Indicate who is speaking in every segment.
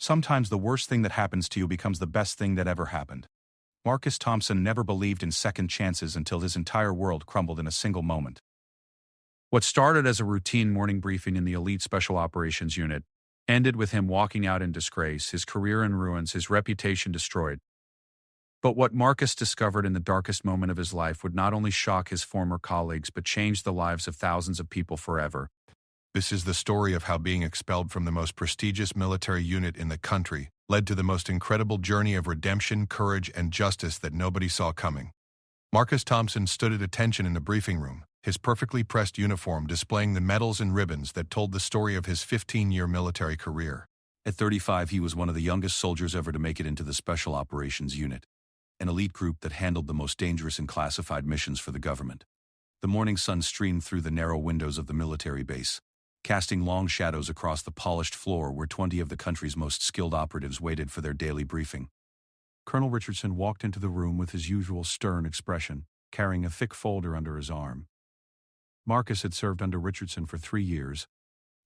Speaker 1: Sometimes the worst thing that happens to you becomes the best thing that ever happened. Marcus Thompson never believed in second chances until his entire world crumbled in a single moment. What started as a routine morning briefing in the elite special operations unit ended with him walking out in disgrace, his career in ruins, his reputation destroyed. But what Marcus discovered in the darkest moment of his life would not only shock his former colleagues but change the lives of thousands of people forever.
Speaker 2: This is the story of how being expelled from the most prestigious military unit in the country led to the most incredible journey of redemption, courage, and justice that nobody saw coming. Marcus Thompson stood at attention in the briefing room, his perfectly pressed uniform displaying the medals and ribbons that told the story of his 15-year military career.
Speaker 1: At 35, he was one of the youngest soldiers ever to make it into the Special Operations Unit, an elite group that handled the most dangerous and classified missions for the government. The morning sun streamed through the narrow windows of the military base, casting long shadows across the polished floor where 20 of the country's most skilled operatives waited for their daily briefing. Colonel Richardson walked into the room with his usual stern expression, carrying a thick folder under his arm. Marcus had served under Richardson for 3 years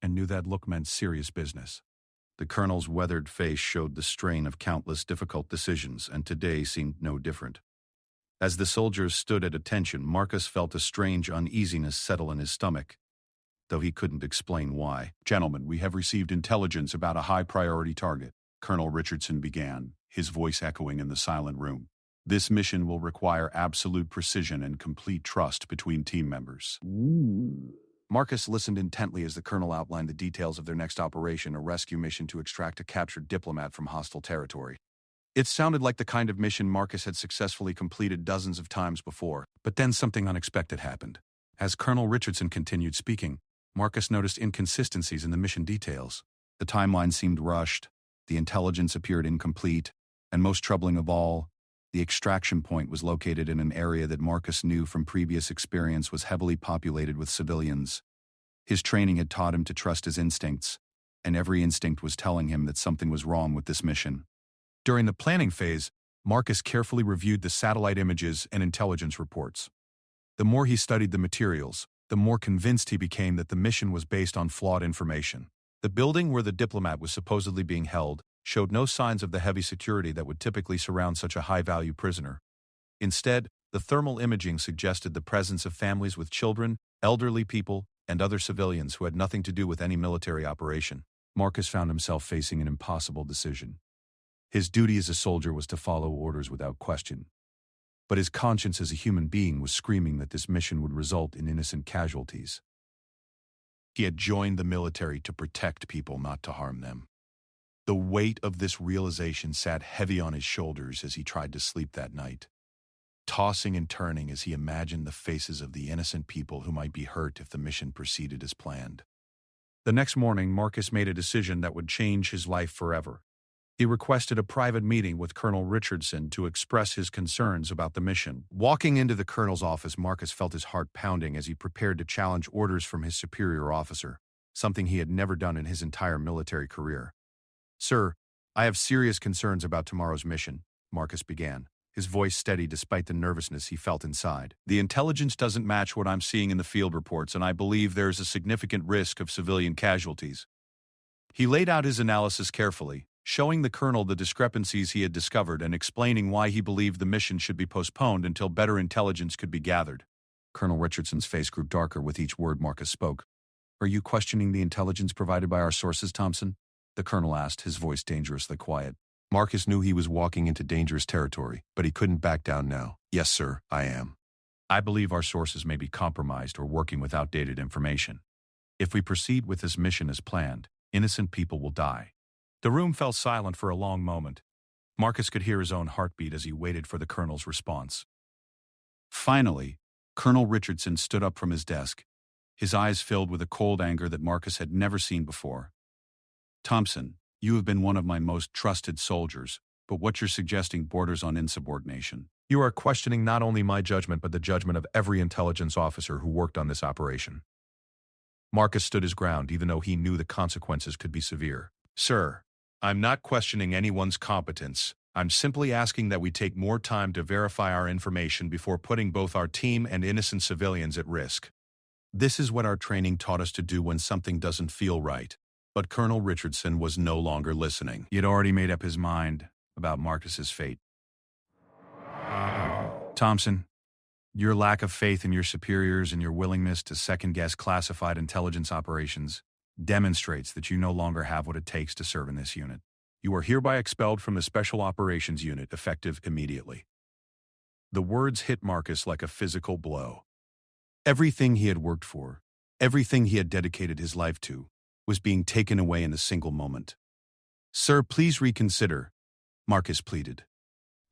Speaker 1: and knew that look meant serious business. The colonel's weathered face showed the strain of countless difficult decisions, and today seemed no different. As the soldiers stood at attention, Marcus felt a strange uneasiness settle in his stomach, though he couldn't explain why.
Speaker 3: "Gentlemen, we have received intelligence about a high-priority target," Colonel Richardson began, his voice echoing in the silent room. "This mission will require absolute precision and complete trust between team members."
Speaker 1: Marcus listened intently as the colonel outlined the details of their next operation, a rescue mission to extract a captured diplomat from hostile territory. It sounded like the kind of mission Marcus had successfully completed dozens of times before, but then something unexpected happened. As Colonel Richardson continued speaking, Marcus noticed inconsistencies in the mission details. The timeline seemed rushed, the intelligence appeared incomplete, and most troubling of all, the extraction point was located in an area that Marcus knew from previous experience was heavily populated with civilians. His training had taught him to trust his instincts, and every instinct was telling him that something was wrong with this mission. During the planning phase, Marcus carefully reviewed the satellite images and intelligence reports. The more he studied the materials, the more convinced he became that the mission was based on flawed information. The building where the diplomat was supposedly being held showed no signs of the heavy security that would typically surround such a high-value prisoner. Instead, the thermal imaging suggested the presence of families with children, elderly people, and other civilians who had nothing to do with any military operation. Marcus found himself facing an impossible decision. His duty as a soldier was to follow orders without question, but his conscience as a human being was screaming that this mission would result in innocent casualties. He had joined the military to protect people, not to harm them. The weight of this realization sat heavy on his shoulders as he tried to sleep that night, tossing and turning as he imagined the faces of the innocent people who might be hurt if the mission proceeded as planned. The next morning, Marcus made a decision that would change his life forever. He requested a private meeting with Colonel Richardson to express his concerns about the mission. Walking into the colonel's office, Marcus felt his heart pounding as he prepared to challenge orders from his superior officer, something he had never done in his entire military career. "Sir, I have serious concerns about tomorrow's mission," Marcus began, his voice steady despite the nervousness he felt inside. "The intelligence doesn't match what I'm seeing in the field reports, and I believe there is a significant risk of civilian casualties." He laid out his analysis carefully, showing the colonel the discrepancies he had discovered and explaining why he believed the mission should be postponed until better intelligence could be gathered. Colonel Richardson's face grew darker with each word Marcus spoke. "Are you questioning the intelligence provided by our sources, Thompson?" the colonel asked, his voice dangerously quiet. Marcus knew he was walking into dangerous territory, but he couldn't back down now. "Yes, sir, I am. I believe our sources may be compromised or working with outdated information. If we proceed with this mission as planned, innocent people will die." The room fell silent for a long moment. Marcus could hear his own heartbeat as he waited for the colonel's response. Finally, Colonel Richardson stood up from his desk, his eyes filled with a cold anger that Marcus had never seen before. "Thompson, you have been one of my most trusted soldiers, but what you're suggesting borders on insubordination. You are questioning not only my judgment but the judgment of every intelligence officer who worked on this operation." Marcus stood his ground even though he knew the consequences could be severe. "Sir, I'm not questioning anyone's competence. I'm simply asking that we take more time to verify our information before putting both our team and innocent civilians at risk. This is what our training taught us to do when something doesn't feel right.
Speaker 3: But Colonel Richardson was no longer listening.
Speaker 1: He had already made up his mind about Marcus's fate. Thompson, your lack of faith in your superiors and your willingness to second-guess classified intelligence operations demonstrates that you no longer have what it takes to serve in this unit. You are hereby expelled from the Special Operations Unit, effective immediately. The words hit Marcus like a physical blow. Everything he had worked for, everything he had dedicated his life to, was being taken away in a single moment. "Sir, please reconsider," Marcus pleaded.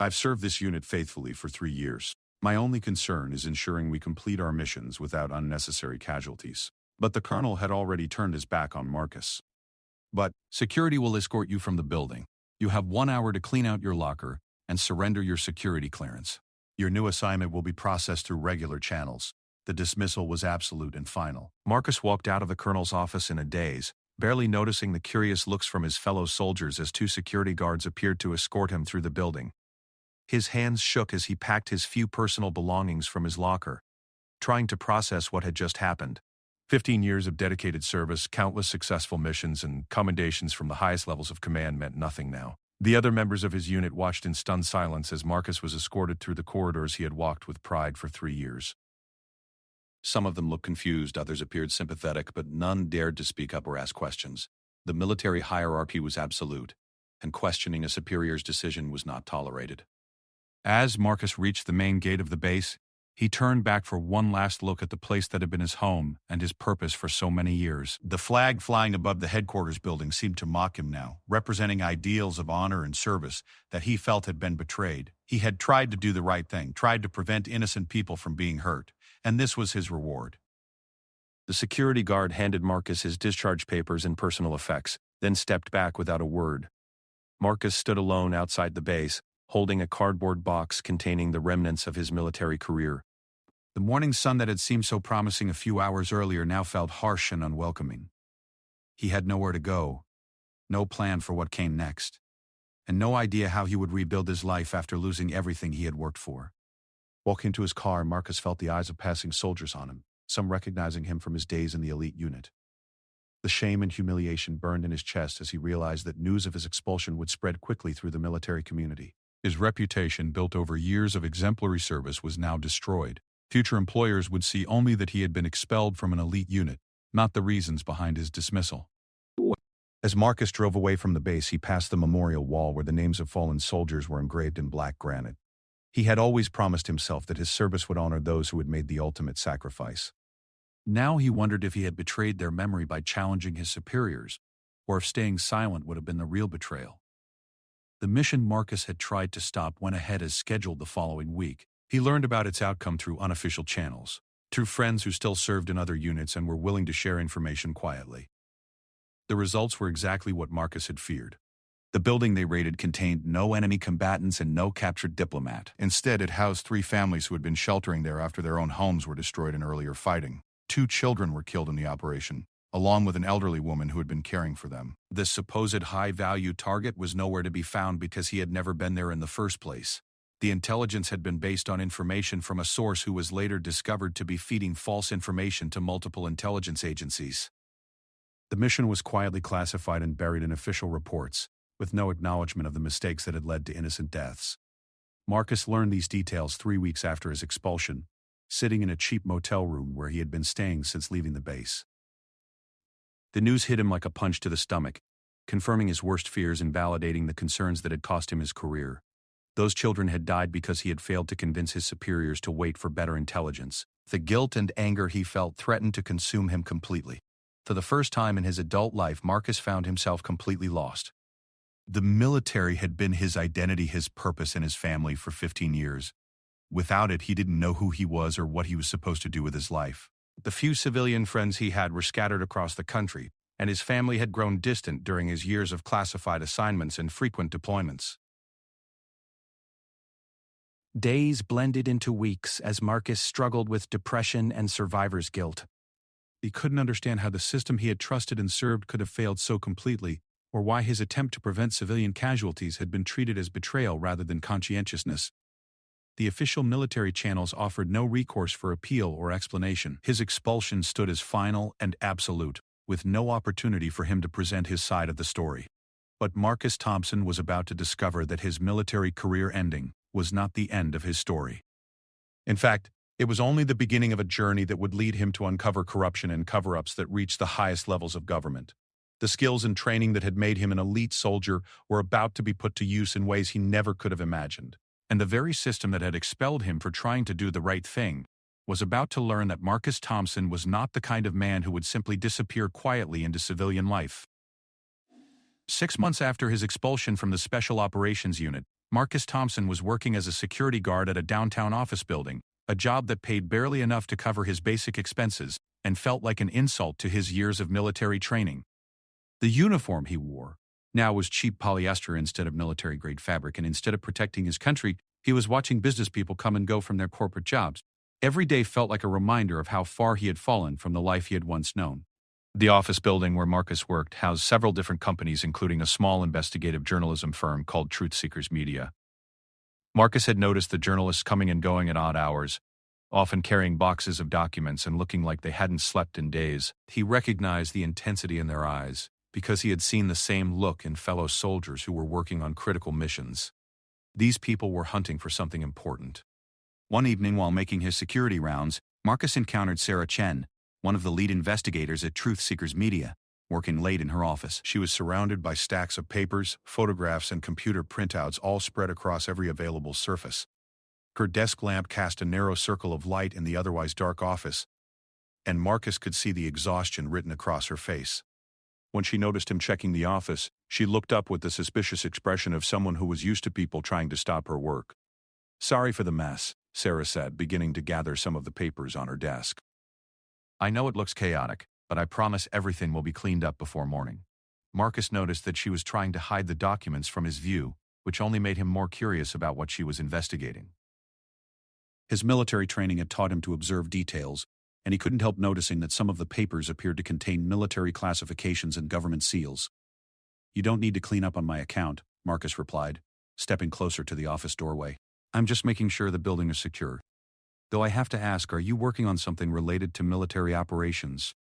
Speaker 1: "I've served this unit faithfully for 3 years. My only concern is ensuring we complete our missions without unnecessary casualties." But the colonel had already turned his back on Marcus. "But security will escort you from the building. You have 1 hour to clean out your locker and surrender your security clearance. Your new assignment will be processed through regular channels." The dismissal was absolute and final. Marcus walked out of the colonel's office in a daze, barely noticing the curious looks from his fellow soldiers as 2 security guards appeared to escort him through the building. His hands shook as he packed his few personal belongings from his locker, trying to process what had just happened. 15 years of dedicated service, countless successful missions, and commendations from the highest levels of command meant nothing now. The other members of his unit watched in stunned silence as Marcus was escorted through the corridors he had walked with pride for 3 years. Some of them looked confused, others appeared sympathetic, but none dared to speak up or ask questions. The military hierarchy was absolute, and questioning a superior's decision was not tolerated. As Marcus reached the main gate of the base, he turned back for one last look at the place that had been his home and his purpose for so many years. The flag flying above the headquarters building seemed to mock him now, representing ideals of honor and service that he felt had been betrayed. He had tried to do the right thing, tried to prevent innocent people from being hurt, and this was his reward. The security guard handed Marcus his discharge papers and personal effects, then stepped back without a word. Marcus stood alone outside the base, holding a cardboard box containing the remnants of his military career. The morning sun that had seemed so promising a few hours earlier now felt harsh and unwelcoming. He had nowhere to go, no plan for what came next, and no idea how he would rebuild his life after losing everything he had worked for. Walking to his car, Marcus felt the eyes of passing soldiers on him, some recognizing him from his days in the elite unit. The shame and humiliation burned in his chest as he realized that news of his expulsion would spread quickly through the military community. His reputation, built over years of exemplary service, was now destroyed. Future employers would see only that he had been expelled from an elite unit, not the reasons behind his dismissal. As Marcus drove away from the base, he passed the memorial wall where the names of fallen soldiers were engraved in black granite. He had always promised himself that his service would honor those who had made the ultimate sacrifice. Now he wondered if he had betrayed their memory by challenging his superiors, or if staying silent would have been the real betrayal. The mission Marcus had tried to stop went ahead as scheduled the following week. He learned about its outcome through unofficial channels, through friends who still served in other units and were willing to share information quietly. The results were exactly what Marcus had feared. The building they raided contained no enemy combatants and no captured diplomat. Instead, it housed 3 families who had been sheltering there after their own homes were destroyed in earlier fighting. 2 children were killed in the operation, along with an elderly woman who had been caring for them. This supposed high-value target was nowhere to be found because he had never been there in the first place. The intelligence had been based on information from a source who was later discovered to be feeding false information to multiple intelligence agencies. The mission was quietly classified and buried in official reports, with no acknowledgement of the mistakes that had led to innocent deaths. Marcus learned these details 3 weeks after his expulsion, sitting in a cheap motel room where he had been staying since leaving the base. The news hit him like a punch to the stomach, confirming his worst fears and validating the concerns that had cost him his career. Those children had died because he had failed to convince his superiors to wait for better intelligence. The guilt and anger he felt threatened to consume him completely. For the first time in his adult life, Marcus found himself completely lost. The military had been his identity, his purpose, and his family for 15 years. Without it, he didn't know who he was or what he was supposed to do with his life. The few civilian friends he had were scattered across the country, and his family had grown distant during his years of classified assignments and frequent deployments. Days blended into weeks as Marcus struggled with depression and survivor's guilt. He couldn't understand how the system he had trusted and served could have failed so completely, or why his attempt to prevent civilian casualties had been treated as betrayal rather than conscientiousness. The official military channels offered no recourse for appeal or explanation. His expulsion stood as final and absolute. with no opportunity for him to present his side of the story. But Marcus Thompson was about to discover that his military career ending was not the end of his story. In fact, it was only the beginning of a journey that would lead him to uncover corruption and cover-ups that reached the highest levels of government. The skills and training that had made him an elite soldier were about to be put to use in ways he never could have imagined. And the very system that had expelled him for trying to do the right thing was about to learn that Marcus Thompson was not the kind of man who would simply disappear quietly into civilian life. 6 months after his expulsion from the Special Operations Unit, Marcus Thompson was working as a security guard at a downtown office building, a job that paid barely enough to cover his basic expenses and felt like an insult to his years of military training. The uniform he wore now was cheap polyester instead of military-grade fabric, and instead of protecting his country, he was watching business people come and go from their corporate jobs. Every day felt like a reminder of how far he had fallen from the life he had once known. The office building where Marcus worked housed several different companies, including a small investigative journalism firm called Truth Seekers Media. Marcus had noticed the journalists coming and going at odd hours, often carrying boxes of documents and looking like they hadn't slept in days. He recognized the intensity in their eyes because he had seen the same look in fellow soldiers who were working on critical missions. These people were hunting for something important. One evening, while making his security rounds, Marcus encountered Sarah Chen, one of the lead investigators at Truth Seekers Media, working late in her office. She was surrounded by stacks of papers, photographs, and computer printouts all spread across every available surface. Her desk lamp cast a narrow circle of light in the otherwise dark office, and Marcus could see the exhaustion written across her face. When she noticed him checking the office, she looked up with the suspicious expression of someone who was used to people trying to stop her work. "Sorry for the mess," Sarah said, beginning to gather some of the papers on her desk. "I know it looks chaotic, but I promise everything will be cleaned up before morning." Marcus noticed that she was trying to hide the documents from his view, which only made him more curious about what she was investigating. His military training had taught him to observe details, and he couldn't help noticing that some of the papers appeared to contain military classifications and government seals. "You don't need to clean up on my account," Marcus replied, stepping closer to the office doorway. "I'm just making sure the building is secure. Though I have to ask, are you working on something related to military operations?"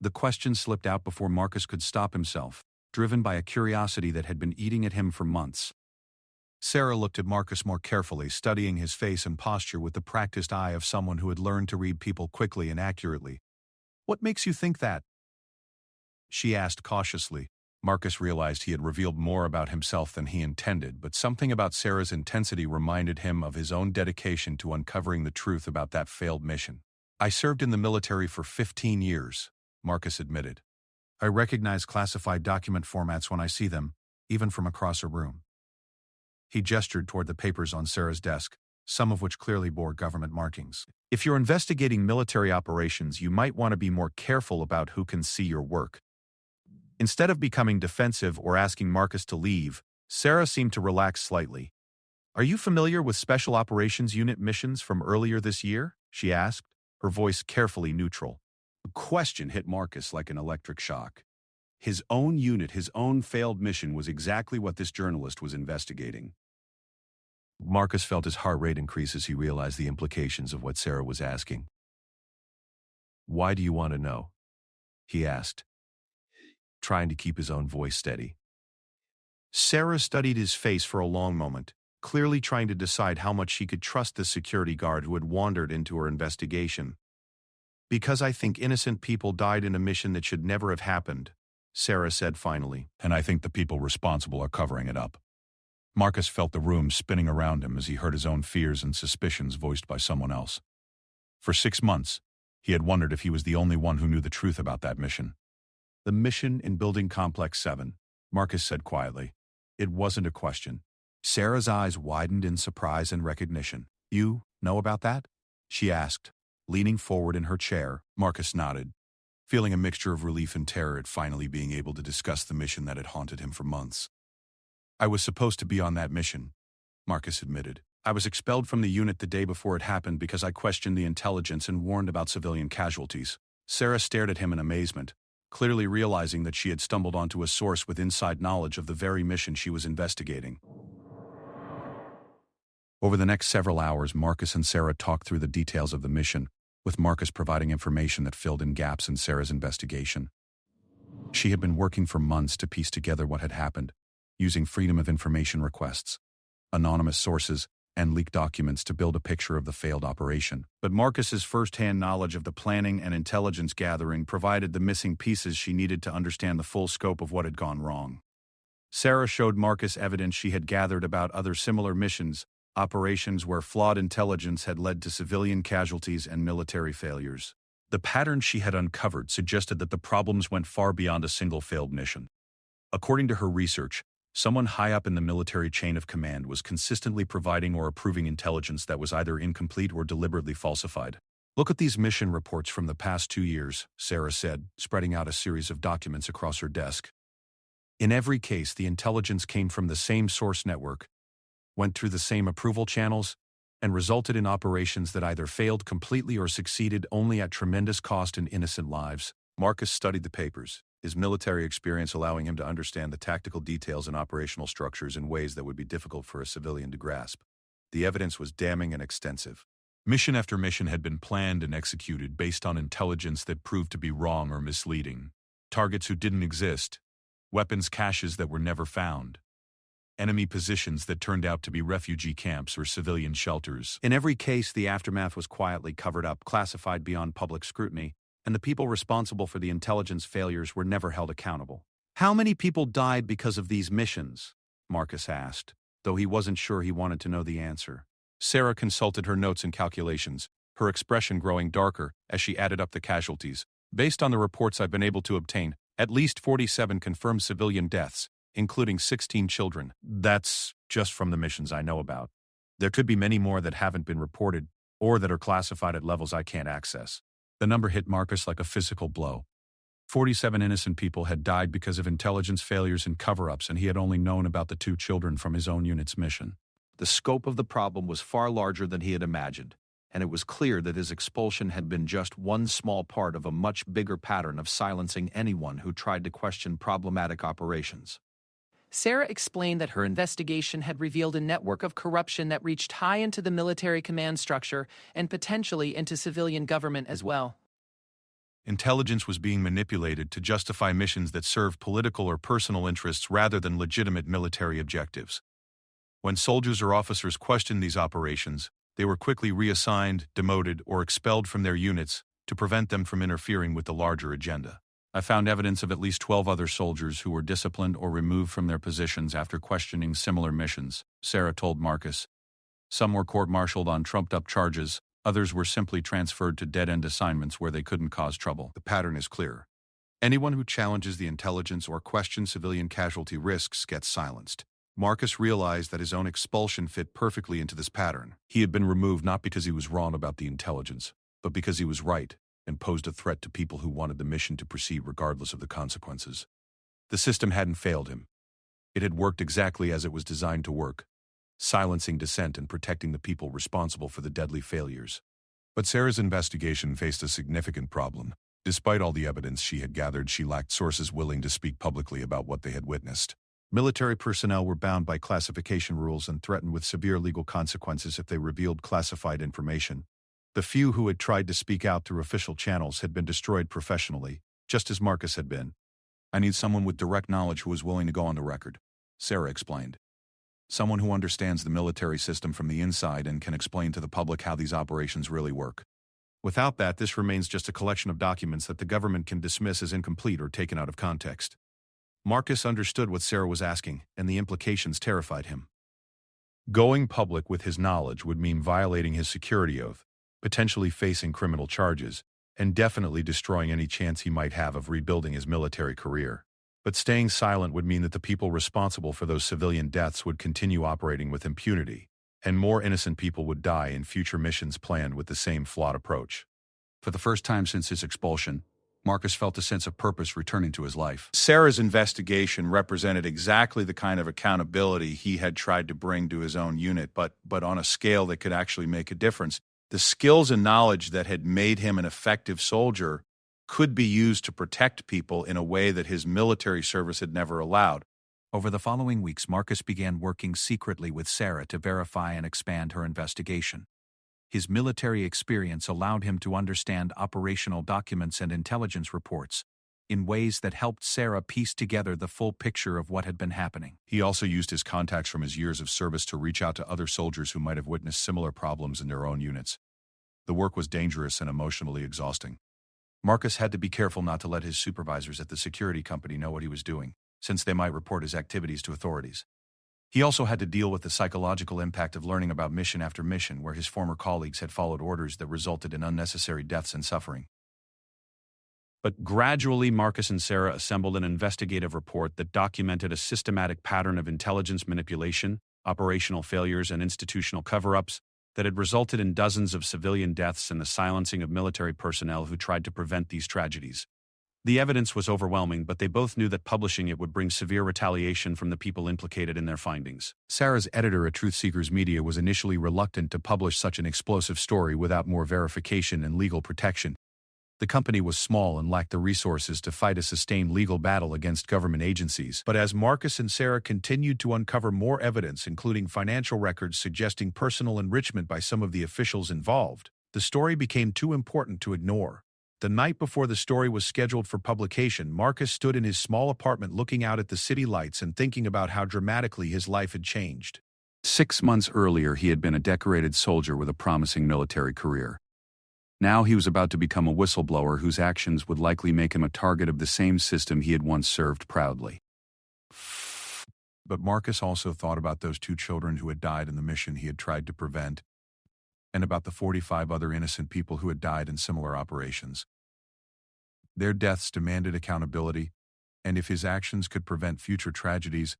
Speaker 1: The question slipped out before Marcus could stop himself, driven by a curiosity that had been eating at him for months. Sarah looked at Marcus more carefully, studying his face and posture with the practiced eye of someone who had learned to read people quickly and accurately. "What makes you think that?" she asked cautiously. Marcus realized he had revealed more about himself than he intended, but something about Sarah's intensity reminded him of his own dedication to uncovering the truth about that failed mission. "I served in the military for 15 years, Marcus admitted. "I recognize classified document formats when I see them, even from across a room." He gestured toward the papers on Sarah's desk, some of which clearly bore government markings. "If you're investigating military operations, you might want to be more careful about who can see your work." Instead of becoming defensive or asking Marcus to leave, Sarah seemed to relax slightly. "Are you familiar with Special Operations Unit missions from earlier this year?" she asked, her voice carefully neutral. The question hit Marcus like an electric shock. His own unit, his own failed mission was exactly what this journalist was investigating. Marcus felt his heart rate increase as he realized the implications of what Sarah was asking. "Why do you want to know?" he asked, trying to keep his own voice steady. Sarah studied his face for a long moment, clearly trying to decide how much she could trust the security guard who had wandered into her investigation. "Because I think innocent people died in a mission that should never have happened," Sarah said finally. "And I think the people responsible are covering it up." Marcus felt the room spinning around him as he heard his own fears and suspicions voiced by someone else. For 6 months, he had wondered if he was the only one who knew the truth about that mission. "The mission in Building Complex 7, Marcus said quietly. It wasn't a question. Sarah's eyes widened in surprise and recognition. "You know about that?" she asked, leaning forward in her chair. Marcus nodded, feeling a mixture of relief and terror at finally being able to discuss the mission that had haunted him for months. "I was supposed to be on that mission," Marcus admitted. "I was expelled from the unit the day before it happened because I questioned the intelligence and warned about civilian casualties." Sarah stared at him in amazement, clearly realizing that she had stumbled onto a source with inside knowledge of the very mission she was investigating. Over the next several hours, Marcus and Sarah talked through the details of the mission, with Marcus providing information that filled in gaps in Sarah's investigation. She had been working for months to piece together what had happened, using Freedom of Information requests, anonymous sources, and leaked documents to build a picture of the failed operation. But Marcus's first-hand knowledge of the planning and intelligence gathering provided the missing pieces she needed to understand the full scope of what had gone wrong. Sarah showed Marcus evidence she had gathered about other similar missions, operations where flawed intelligence had led to civilian casualties and military failures. The pattern she had uncovered suggested that the problems went far beyond a single failed mission. According to her research, someone high up in the military chain of command was consistently providing or approving intelligence that was either incomplete or deliberately falsified. "Look at these mission reports from the past 2 years," Sarah said, spreading out a series of documents across her desk. In every case, the intelligence came from the same source network, went through the same approval channels, and resulted in operations that either failed completely or succeeded only at tremendous cost and innocent lives. Marcus studied the papers, his military experience allowing him to understand the tactical details and operational structures in ways that would be difficult for a civilian to grasp. The evidence was damning and extensive. Mission after mission had been planned and executed based on intelligence that proved to be wrong or misleading. Targets who didn't exist, weapons caches that were never found, enemy positions that turned out to be refugee camps or civilian shelters. In every case, the aftermath was quietly covered up, classified beyond public scrutiny, and the people responsible for the intelligence failures were never held accountable. "How many people died because of these missions?" Marcus asked, though he wasn't sure he wanted to know the answer. Sarah consulted her notes and calculations, her expression growing darker as she added up the casualties. "Based on the reports I've been able to obtain, at least 47 confirmed civilian deaths, including 16 children. That's just from the missions I know about. There could be many more that haven't been reported, or that are classified at levels I can't access." The number hit Marcus like a physical blow. 47 innocent people had died because of intelligence failures and cover-ups, and he had only known about the 2 children from his own unit's mission. The scope of the problem was far larger than he had imagined, and it was clear that his expulsion had been just one small part of a much bigger pattern of silencing anyone who tried to question problematic operations.
Speaker 4: Sarah explained that her investigation had revealed a network of corruption that reached high into the military command structure and potentially into civilian government as well.
Speaker 2: Intelligence was being manipulated to justify missions that served political or personal interests rather than legitimate military objectives. When soldiers or officers questioned these operations, they were quickly reassigned, demoted, or expelled from their units to prevent them from interfering with the larger agenda. "I found evidence of at least 12 other soldiers who were disciplined or removed from their positions after questioning similar missions," Sarah told Marcus. "Some were court-martialed on trumped-up charges, others were simply transferred to dead-end assignments where they couldn't cause trouble. The pattern is clear. Anyone who challenges the intelligence or questions civilian casualty risks gets silenced." Marcus realized that his own expulsion fit perfectly into this pattern. He had been removed not because he was wrong about the intelligence, but because he was right and posed a threat to people who wanted the mission to proceed regardless of the consequences. The system hadn't failed him. It had worked exactly as it was designed to work, silencing dissent and protecting the people responsible for the deadly failures. But Sarah's investigation faced a significant problem. Despite all the evidence she had gathered, she lacked sources willing to speak publicly about what they had witnessed. Military personnel were bound by classification rules and threatened with severe legal consequences if they revealed classified information. The few who had tried to speak out through official channels had been destroyed professionally, just as Marcus had been. "I need someone with direct knowledge who is willing to go on the record," Sarah explained. "Someone who understands the military system from the inside and can explain to the public how these operations really work. Without that, this remains just a collection of documents that the government can dismiss as incomplete or taken out of context." Marcus understood what Sarah was asking, and the implications terrified him. Going public with his knowledge would mean violating his security oath, potentially facing criminal charges, and definitely destroying any chance he might have of rebuilding his military career. But staying silent would mean that the people responsible for those civilian deaths would continue operating with impunity, and more innocent people would die in future missions planned with the same flawed approach. For the first time since his expulsion, Marcus felt a sense of purpose returning to his life. Sarah's investigation represented exactly the kind of accountability he had tried to bring to his own unit, but on a scale that could actually make a difference. The skills and knowledge that had made him an effective soldier could be used to protect people in a way that his military service had never allowed. Over the following weeks, Marcus began working secretly with Sarah to verify and expand her investigation. His military experience allowed him to understand operational documents and intelligence reports,
Speaker 1: in ways that helped Sarah piece together the full picture of what had been happening.
Speaker 3: He also used his contacts from his years of service to reach out to other soldiers who might have witnessed similar problems in their own units. The work was dangerous and emotionally exhausting.
Speaker 1: Marcus had to be careful not to let his supervisors at the security company know what he was doing, since they might report his activities to authorities. He also had to deal with the psychological impact of learning about mission after mission where his former colleagues had followed orders that resulted in unnecessary deaths and suffering.
Speaker 3: But gradually, Marcus and Sarah assembled an investigative report that documented a systematic pattern of intelligence manipulation, operational failures, and institutional cover-ups that had resulted in dozens of civilian deaths and the silencing of military personnel who tried to prevent these tragedies. The evidence was overwhelming, but they both knew that publishing it would bring severe retaliation from the people implicated in their findings.
Speaker 1: Sarah's editor at Truth Seekers Media was initially reluctant to publish such an explosive story without more verification and legal protection. The company was small and lacked the resources to fight a sustained legal battle against government agencies. But as Marcus and Sarah continued to uncover more evidence, including financial records suggesting personal enrichment by some of the officials involved, the story became too important to ignore. The night before the story was scheduled for publication, Marcus stood in his small apartment looking out at the city lights and thinking about how dramatically his life had changed.
Speaker 3: 6 months earlier, he had been a decorated soldier with a promising military career. Now he was about to become a whistleblower whose actions would likely make him a target of the same system he had once served proudly.
Speaker 1: But Marcus also thought about those 2 children who had died in the mission he had tried to prevent, and about the 45 other innocent people who had died in similar operations. Their deaths demanded accountability, and if his actions could prevent future tragedies,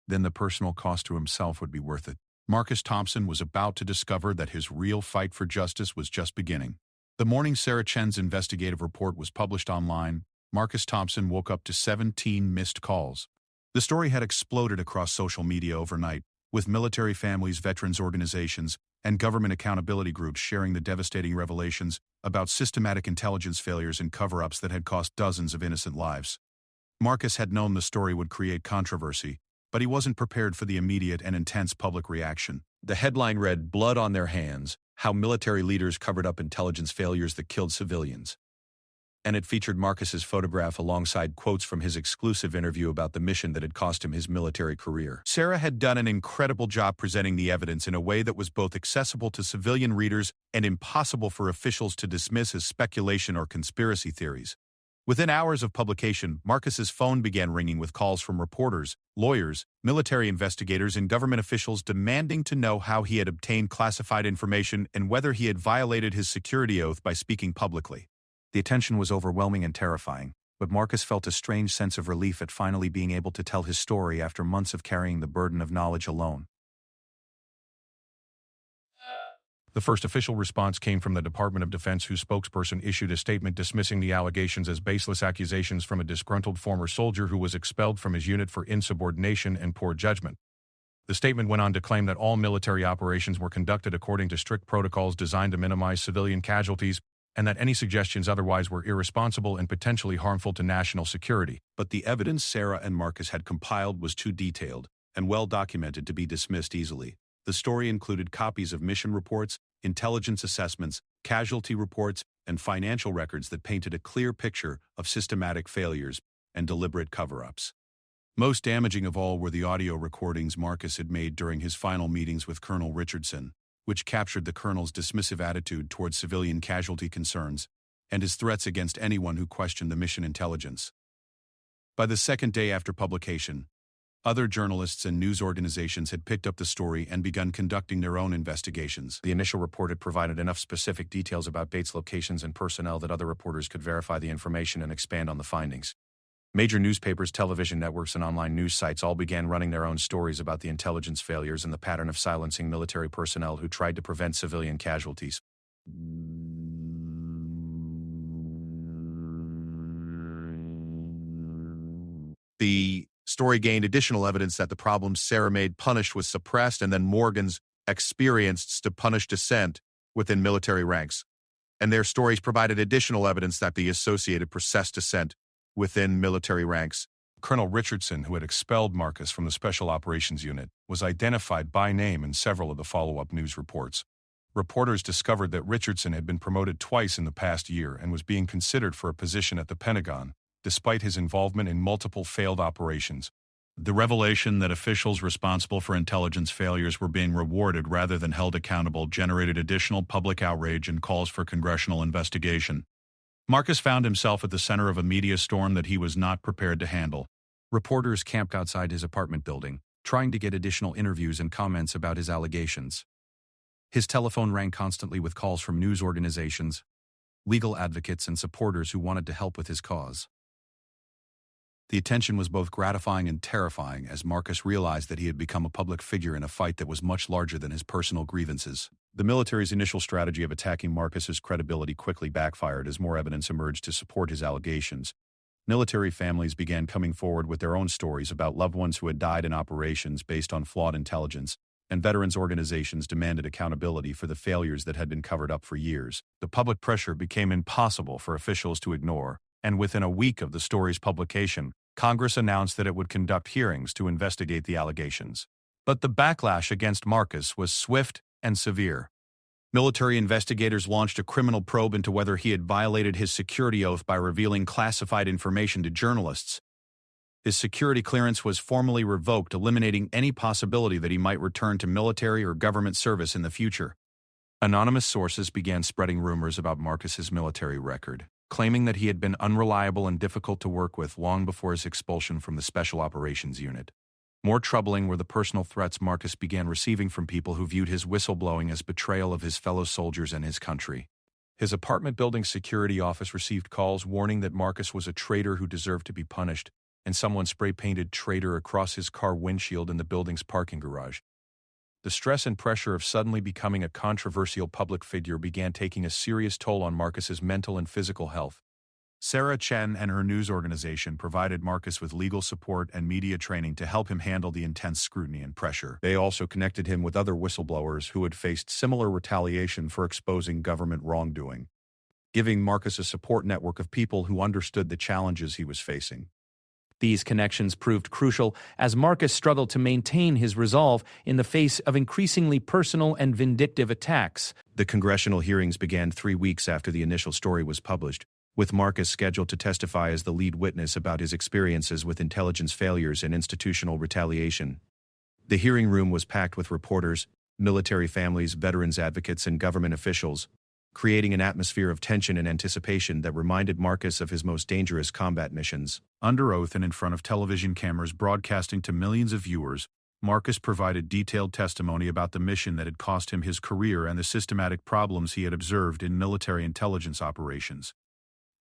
Speaker 1: then the personal cost to himself would be worth it.
Speaker 3: Marcus Thompson was about to discover that his real fight for justice was just beginning. The morning Sarah Chen's investigative report was published online, Marcus Thompson woke up to 17 missed calls. The story had exploded across social media overnight, with military families, veterans organizations, and government accountability groups sharing the devastating revelations about systematic intelligence failures and cover-ups that had cost dozens of innocent lives. Marcus had known the story would create controversy, but he wasn't prepared for the immediate and intense public reaction.
Speaker 1: The headline read, "Blood on Their Hands: How Military Leaders Covered Up Intelligence Failures That Killed Civilians." And it featured Marcus's photograph alongside quotes from his exclusive interview about the mission that had cost him his military career.
Speaker 3: Sarah had done an incredible job presenting the evidence in a way that was both accessible to civilian readers and impossible for officials to dismiss as speculation or conspiracy theories. Within hours of publication, Marcus's phone began ringing with calls from reporters, lawyers, military investigators, and government officials demanding to know how he had obtained classified information and whether he had violated his security oath by speaking publicly.
Speaker 1: The attention was overwhelming and terrifying, but Marcus felt a strange sense of relief at finally being able to tell his story after months of carrying the burden of knowledge alone.
Speaker 2: The first official response came from the Department of Defense, whose spokesperson issued a statement dismissing the allegations as baseless accusations from a disgruntled former soldier who was expelled from his unit for insubordination and poor judgment. The statement went on to claim that all military operations were conducted according to strict protocols designed to minimize civilian casualties, and that any suggestions otherwise were irresponsible and potentially harmful to national security.
Speaker 3: But the evidence Sarah and Marcus had compiled was too detailed and well documented to be dismissed easily. The story included copies of mission reports, intelligence assessments, casualty reports, and financial records that painted a clear picture of systematic failures and deliberate cover-ups. Most damaging of all were the audio recordings Marcus had made during his final meetings with Colonel Richardson, which captured the colonel's dismissive attitude towards civilian casualty concerns and his threats against anyone who questioned the mission intelligence. By the second day after publication, other journalists and news organizations had picked up the story and begun conducting their own investigations.
Speaker 1: The initial report had provided enough specific details about Bates' locations and personnel that other reporters could verify the information and expand on the findings. Major newspapers, television networks, and online news sites all began running their own stories about the intelligence failures and the pattern of silencing military personnel who tried to prevent civilian casualties.
Speaker 3: The story gained additional evidence that the problems Sarah made punished was suppressed, and then Morgan's experienced to punish dissent within military ranks. And their stories provided additional evidence that the associated processed dissent within military ranks.
Speaker 2: Colonel Richardson, who had expelled Marcus from the Special Operations Unit, was identified by name in several of the follow-up news reports. Reporters discovered that Richardson had been promoted twice in the past year and was being considered for a position at the Pentagon, despite his involvement in multiple failed operations.
Speaker 3: The revelation that officials responsible for intelligence failures were being rewarded rather than held accountable generated additional public outrage and calls for congressional investigation. Marcus found himself at the center of a media storm that he was not prepared to handle.
Speaker 1: Reporters camped outside his apartment building, trying to get additional interviews and comments about his allegations. His telephone rang constantly with calls from news organizations, legal advocates, and supporters who wanted to help with his cause. The attention was both gratifying and terrifying as Marcus realized that he had become a public figure in a fight that was much larger than his personal grievances.
Speaker 3: The military's initial strategy of attacking Marcus's credibility quickly backfired as more evidence emerged to support his allegations. Military families began coming forward with their own stories about loved ones who had died in operations based on flawed intelligence, and veterans organizations demanded accountability for the failures that had been covered up for years. The public pressure became impossible for officials to ignore, and within a week of the story's publication, Congress announced that it would conduct hearings to investigate the allegations. But the backlash against Marcus was swift and severe. Military investigators launched a criminal probe into whether he had violated his security oath by revealing classified information to journalists. His security clearance was formally revoked, eliminating any possibility that he might return to military or government service in the future. Anonymous sources began spreading rumors about Marcus's military record, claiming that he had been unreliable and difficult to work with long before his expulsion from the Special Operations Unit. More troubling were the personal threats Marcus began receiving from people who viewed his whistleblowing as betrayal of his fellow soldiers and his country. His apartment building's security office received calls warning that Marcus was a traitor who deserved to be punished, and someone spray-painted "traitor" across his car windshield in the building's parking garage. The stress and pressure of suddenly becoming a controversial public figure began taking a serious toll on Marcus's mental and physical health. Sarah Chen and her news organization provided Marcus with legal support and media training to help him handle the intense scrutiny and pressure. They also connected him with other whistleblowers who had faced similar retaliation for exposing government wrongdoing, giving Marcus a support network of people who understood the challenges he was facing.
Speaker 4: These connections proved crucial as Marcus struggled to maintain his resolve in the face of increasingly personal and vindictive attacks.
Speaker 3: The congressional hearings began 3 weeks after the initial story was published, with Marcus scheduled to testify as the lead witness about his experiences with intelligence failures and institutional retaliation. The hearing room was packed with reporters, military families, veterans advocates, and government officials, creating an atmosphere of tension and anticipation that reminded Marcus of his most dangerous combat missions. Under oath and in front of television cameras broadcasting to millions of viewers, Marcus provided detailed testimony about the mission that had cost him his career and the systematic problems he had observed in military intelligence operations.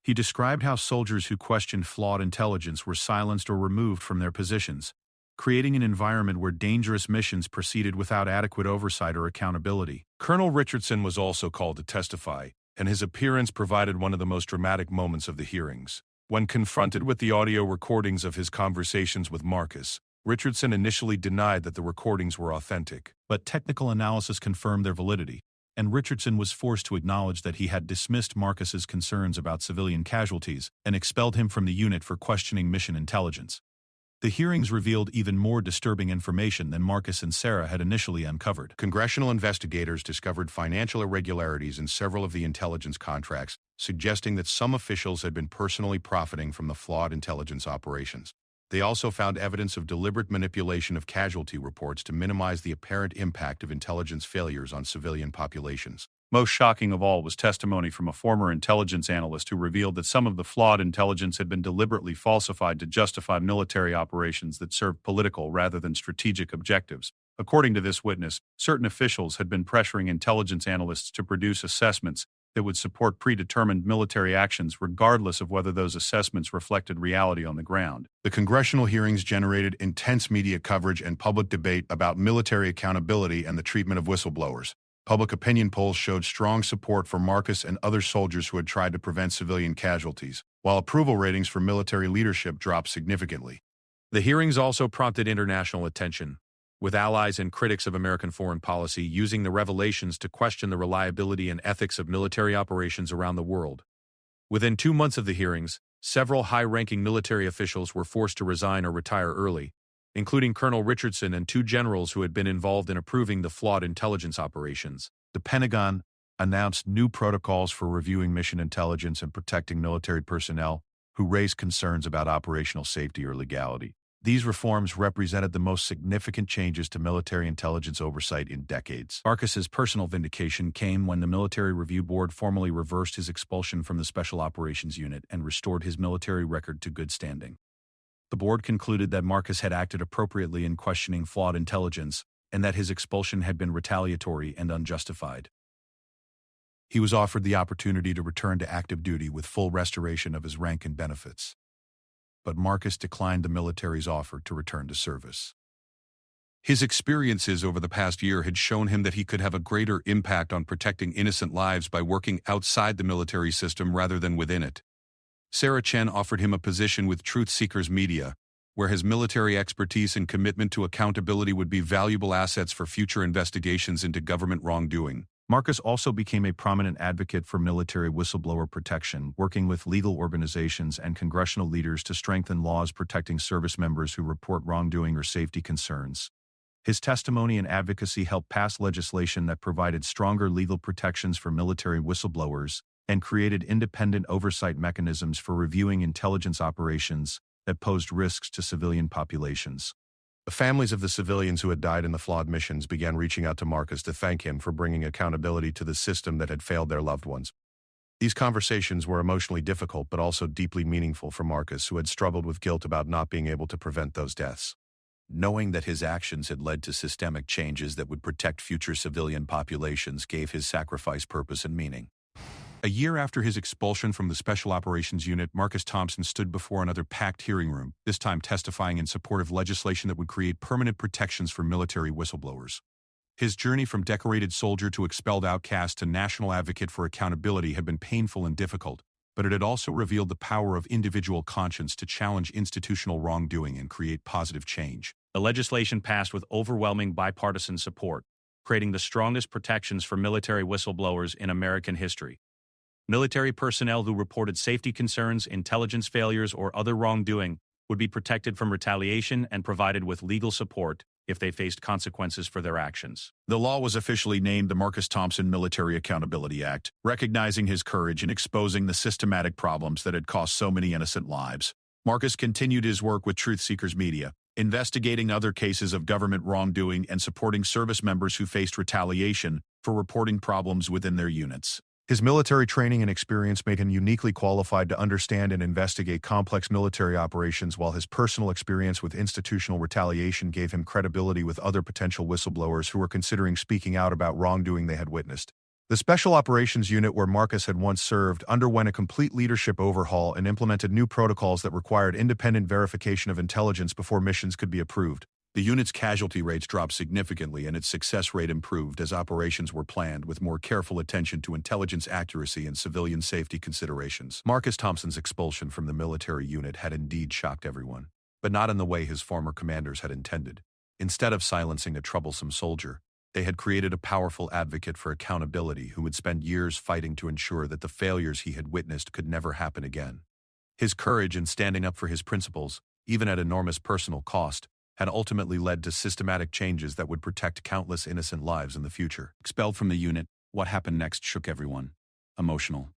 Speaker 3: He described how soldiers who questioned flawed intelligence were silenced or removed from their positions, creating an environment where dangerous missions proceeded without adequate oversight or accountability. Colonel Richardson was also called to testify, and his appearance provided one of the most dramatic moments of the hearings. When confronted with the audio recordings of his conversations with Marcus, Richardson initially denied that the recordings were authentic, but technical analysis confirmed their validity, and Richardson was forced to acknowledge that he had dismissed Marcus's concerns about civilian casualties and expelled him from the unit for questioning mission intelligence. The hearings revealed even more disturbing information than Marcus and Sarah had initially uncovered. Congressional investigators discovered financial irregularities in several of the intelligence contracts, suggesting that some officials had been personally profiting from the flawed intelligence operations. They also found evidence of deliberate manipulation of casualty reports to minimize the apparent impact of intelligence failures on civilian populations. Most shocking of all was testimony from a former intelligence analyst who revealed that some of the flawed intelligence had been deliberately falsified to justify military operations that served political rather than strategic objectives. According to this witness, certain officials had been pressuring intelligence analysts to produce assessments that would support predetermined military actions regardless of whether those assessments reflected reality on the ground. The congressional hearings generated intense media coverage and public debate about military accountability and the treatment of whistleblowers. Public opinion polls showed strong support for Marcus and other soldiers who had tried to prevent civilian casualties, while approval ratings for military leadership dropped significantly. The hearings also prompted international attention, with allies and critics of American foreign policy using the revelations to question the reliability and ethics of military operations around the world. Within 2 months of the hearings, several high-ranking military officials were forced to resign or retire early, including Colonel Richardson and 2 generals who had been involved in approving the flawed intelligence operations. The Pentagon announced new protocols for reviewing mission intelligence and protecting military personnel, who raised concerns about operational safety or legality. These reforms represented the most significant changes to military intelligence oversight in decades.
Speaker 1: Marcus's personal vindication came when the Military Review Board formally reversed his expulsion from the Special Operations Unit and restored his military record to good standing. The board concluded that Marcus had acted appropriately in questioning flawed intelligence and that his expulsion had been retaliatory and unjustified. He was offered the opportunity to return to active duty with full restoration of his rank and benefits. But Marcus declined the military's offer to return to service. His experiences over the past year had shown him that he could have a greater impact on protecting innocent lives by working outside the military system rather than within it. Sarah Chen offered him a position with Truth Seekers Media, where his military expertise and commitment to accountability would be valuable assets for future investigations into government wrongdoing.
Speaker 3: Marcus also became a prominent advocate for military whistleblower protection, working with legal organizations and congressional leaders to strengthen laws protecting service members who report wrongdoing or safety concerns. His testimony and advocacy helped pass legislation that provided stronger legal protections for military whistleblowers and created independent oversight mechanisms for reviewing intelligence operations that posed risks to civilian populations. The families of the civilians who had died in the flawed missions began reaching out to Marcus to thank him for bringing accountability to the system that had failed their loved ones. These conversations were emotionally difficult but also deeply meaningful for Marcus, who had struggled with guilt about not being able to prevent those deaths.
Speaker 1: Knowing that his actions had led to systemic changes that would protect future civilian populations gave his sacrifice purpose and meaning. A year after his expulsion from the Special Operations Unit, Marcus Thompson stood before another packed hearing room, this time testifying in support of legislation that would create permanent protections for military whistleblowers. His journey from decorated soldier to expelled outcast to national advocate for accountability had been painful and difficult, but it had also revealed the power of individual conscience to challenge institutional wrongdoing and create positive change.
Speaker 5: The legislation passed with overwhelming bipartisan support, creating the strongest protections for military whistleblowers in American history. Military personnel who reported safety concerns, intelligence failures, or other wrongdoing would be protected from retaliation and provided with legal support if they faced consequences for their actions.
Speaker 1: The law was officially named the Marcus Thompson Military Accountability Act, recognizing his courage in exposing the systematic problems that had cost so many innocent lives. Marcus continued his work with Truth Seekers Media, investigating other cases of government wrongdoing and supporting service members who faced retaliation for reporting problems within their units.
Speaker 3: His military training and experience made him uniquely qualified to understand and investigate complex military operations, while his personal experience with institutional retaliation gave him credibility with other potential whistleblowers who were considering speaking out about wrongdoing they had witnessed. The Special Operations Unit where Marcus had once served underwent a complete leadership overhaul and implemented new protocols that required independent verification of intelligence before missions could be approved.
Speaker 1: The unit's casualty rates dropped significantly and its success rate improved as operations were planned with more careful attention to intelligence accuracy and civilian safety considerations.
Speaker 3: Marcus Thompson's expulsion from the military unit had indeed shocked everyone, but not in the way his former commanders had intended. Instead of silencing a troublesome soldier, they had created a powerful advocate for accountability who would spend years fighting to ensure that the failures he had witnessed could never happen again. His courage in standing up for his principles, even at enormous personal cost, had ultimately led to systematic changes that would protect countless innocent lives in the future.
Speaker 1: Expelled from the unit, what happened next shook everyone. Emotional,